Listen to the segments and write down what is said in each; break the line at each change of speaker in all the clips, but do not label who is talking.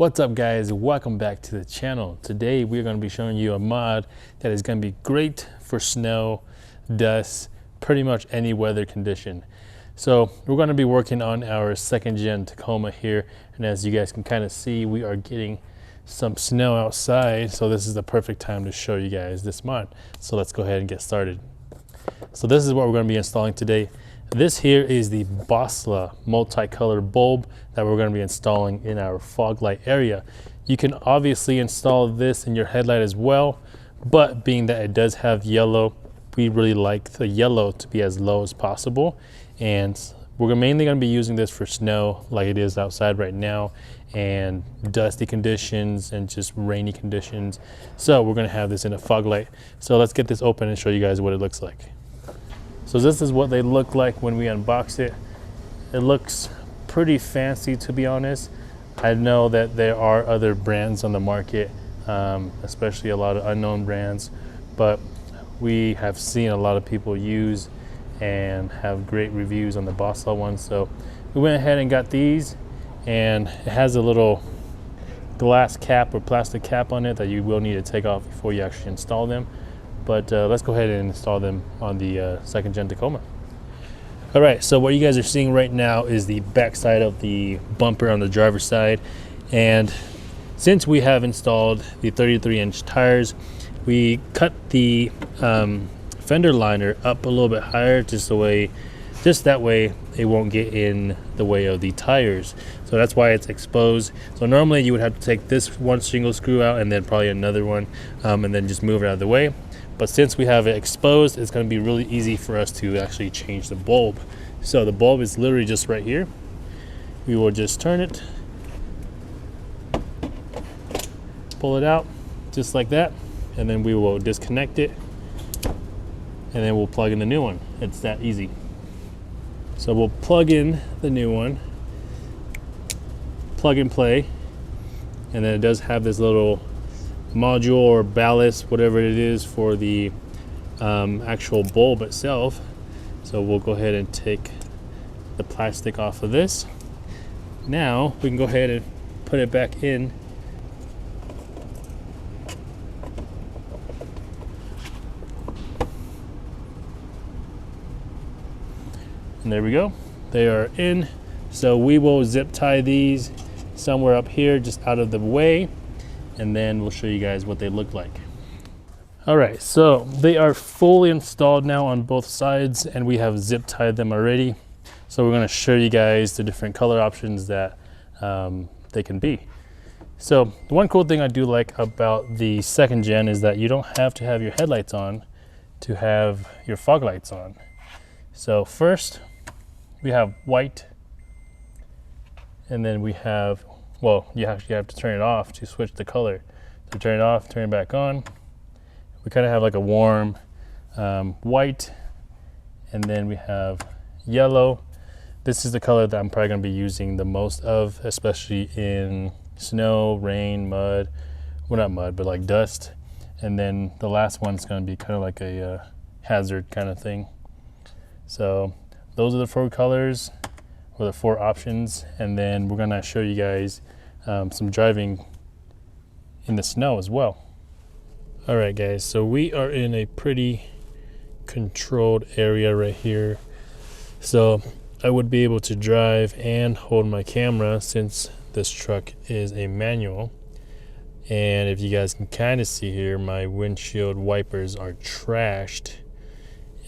What's up guys, welcome back to the channel. Today we're going to be showing you a mod that is going to be great for snow, dust, pretty much any weather condition. So we're going to be working on our second gen Tacoma here, and as you guys can kind of see, we are getting some snow outside, so this is the perfect time to show you guys this mod. So let's go ahead and get started. So this is what we're going to be installing today. This here is the Boslla multicolor bulb that we're going to be installing in our fog light area. You can obviously install this in your headlight as well, but being that it does have yellow, we really like the yellow to be as low as possible. And we're mainly going to be using this for snow like it is outside right now, and dusty conditions and just rainy conditions. So we're going to have this in a fog light. So let's get this open and show you guys what it looks like. So this is what they look like when we unbox it. It looks pretty fancy, to be honest. I know that there are other brands on the market, especially a lot of unknown brands, but we have seen a lot of people use and have great reviews on the Boslla one. So we went ahead and got these, and it has a little glass cap or plastic cap on it that you will need to take off before you actually install them. But let's go ahead and install them on the second gen Tacoma. All right, so what you guys are seeing right now is the back side of the bumper on the driver's side. And since we have installed the 33-inch tires, we cut the fender liner up a little bit higher, just that way it won't get in the way of the tires. So that's why it's exposed. So normally you would have to take this one single screw out and then probably another one, and then just move it out of the way. But since we have it exposed, it's going to be really easy for us to actually change the bulb. So the bulb is literally just right here. We will just turn it, pull it out just like that, and then we will disconnect it, and then we'll plug in the new one. It's that easy. So we'll plug in the new one, plug and play, and then it does have this little module or ballast, whatever it is, for the actual bulb itself. So we'll go ahead and take the plastic off of this. Now we can go ahead and put it back in. And there we go, they are in. So we will zip tie these somewhere up here just out of the way, and then we'll show you guys what they look like. All right, so they are fully installed now on both sides, and we have zip tied them already. So we're going to show you guys the different color options that they can be. So the one cool thing I do like about the second gen is that you don't have to have your headlights on to have your fog lights on. So first we have white, and then we have, well, you actually have to turn it off to switch the color. So turn it off, turn it back on. We kind of have like a warm white, and then we have yellow. This is the color that I'm probably going to be using the most of, especially in snow, rain, mud. Well, not mud, but like dust. And then the last one's going to be kind of like a hazard kind of thing. So those are the four colors, or the four options, and then we're going to show you guys some driving in the snow as well. All right guys, so we are in a pretty controlled area right here. So I would be able to drive and hold my camera since this truck is a manual. And if you guys can kind of see here, my windshield wipers are trashed,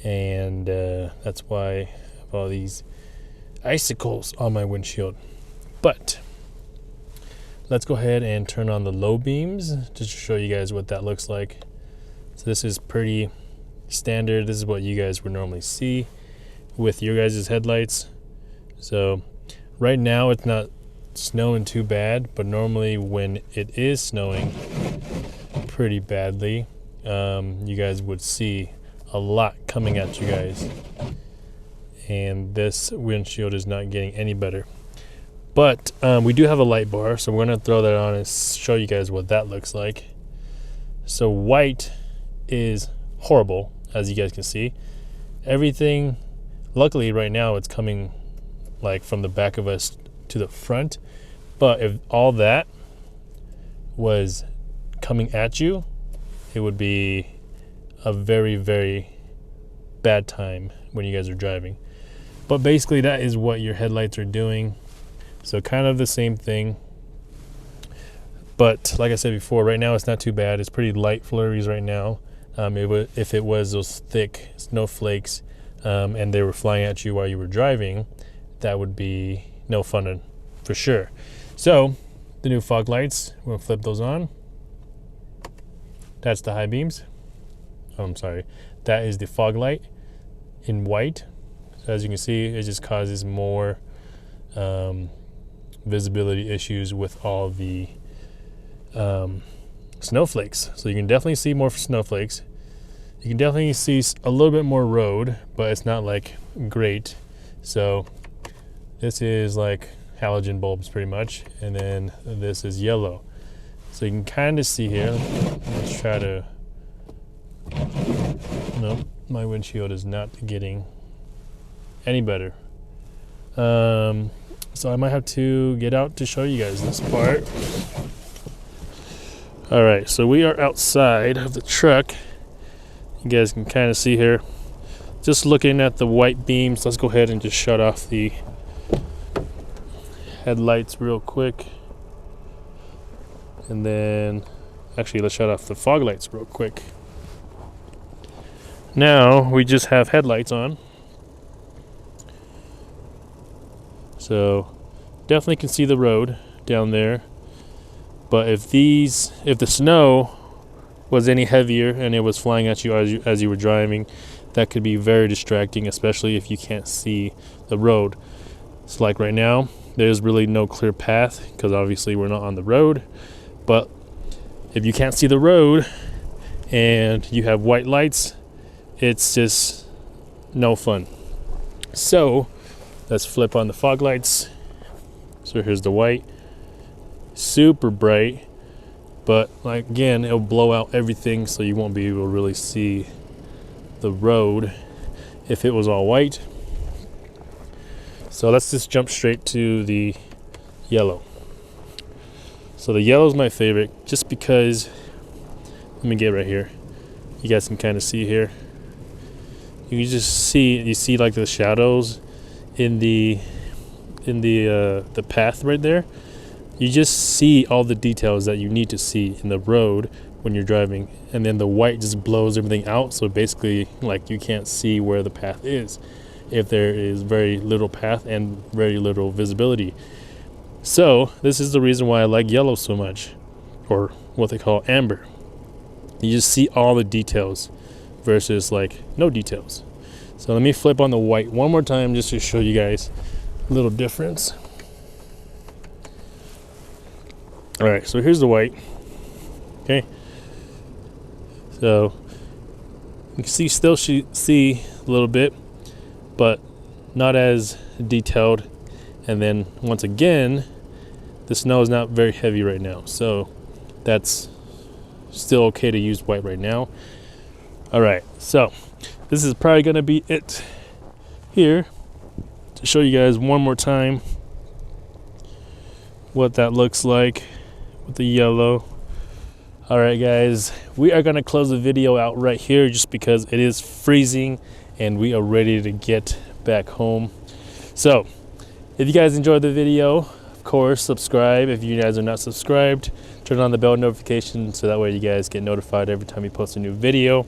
and that's why I have all these icicles on my windshield. But let's go ahead and turn on the low beams just to show you guys what that looks like. So this is pretty standard. This is what you guys would normally see with your guys' headlights. So right now it's not snowing too bad, but normally when it is snowing pretty badly, you guys would see a lot coming at you guys. And this windshield is not getting any better. But we do have a light bar, so we're going to throw that on and show you guys what that looks like. So white is horrible, as you guys can see. Everything, luckily right now it's coming like from the back of us to the front, but if all that was coming at you, it would be a very, very bad time when you guys are driving. But basically that is what your headlights are doing. So kind of the same thing. But like I said before, right now it's not too bad. It's pretty light flurries right now. If it was those thick snowflakes and they were flying at you while you were driving, that would be no fun for sure. So the new fog lights, we'll flip those on. That's the high beams. Oh, I'm sorry. That is the fog light in white. So as you can see, it just causes more visibility issues with all the snowflakes. So you can definitely see more snowflakes. You can definitely see a little bit more road, but it's not like great. So this is like halogen bulbs pretty much, and then this is yellow. So you can kind of see here. Let's try to. No, my windshield is not getting any better. So I might have to get out to show you guys this part. All right, so we are outside of the truck. You guys can kind of see here. Just looking at the white beams, let's go ahead and just shut off the headlights real quick. And then, actually, let's shut off the fog lights real quick. Now, we just have headlights on. So, definitely can see the road down there. But if the snow was any heavier and it was flying at you as you were driving, that could be very distracting, especially if you can't see the road. So like right now, there's really no clear path because obviously we're not on the road. But if you can't see the road and you have white lights, it's just no fun. So let's flip on the fog lights. So here's the white. Super bright, but like again, it'll blow out everything, so you won't be able to really see the road if it was all white. So let's just jump straight to the yellow. So the yellow is my favorite just because, let me get right here. You guys can kind of see here. You see like the shadows in the path right there. You just see all the details that you need to see in the road when you're driving, and then the white just blows everything out, so basically like you can't see where the path is if there is very little path and very little visibility. So this is the reason why I like yellow so much, or what they call amber. You just see all the details versus like no details. So let me flip on the white one more time just to show you guys a little difference. All right, so here's the white. Okay, so you can still see a little bit, but not as detailed. And then once again, the snow is not very heavy right now, so that's still okay to use white right now. All right, so this is probably gonna be it here to show you guys one more time what that looks like with the yellow. All right guys, we are gonna close the video out right here just because it is freezing and we are ready to get back home. So if you guys enjoyed the video, of course subscribe. If you guys are not subscribed, turn on the bell notification so that way you guys get notified every time we post a new video.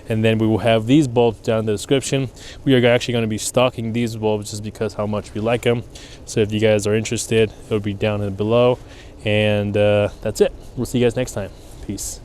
And then we will have these bulbs down in the description. We are actually going to be stocking these bulbs just because how much we like them. So if you guys are interested, it'll be down below. And that's it. We'll see you guys next time. Peace.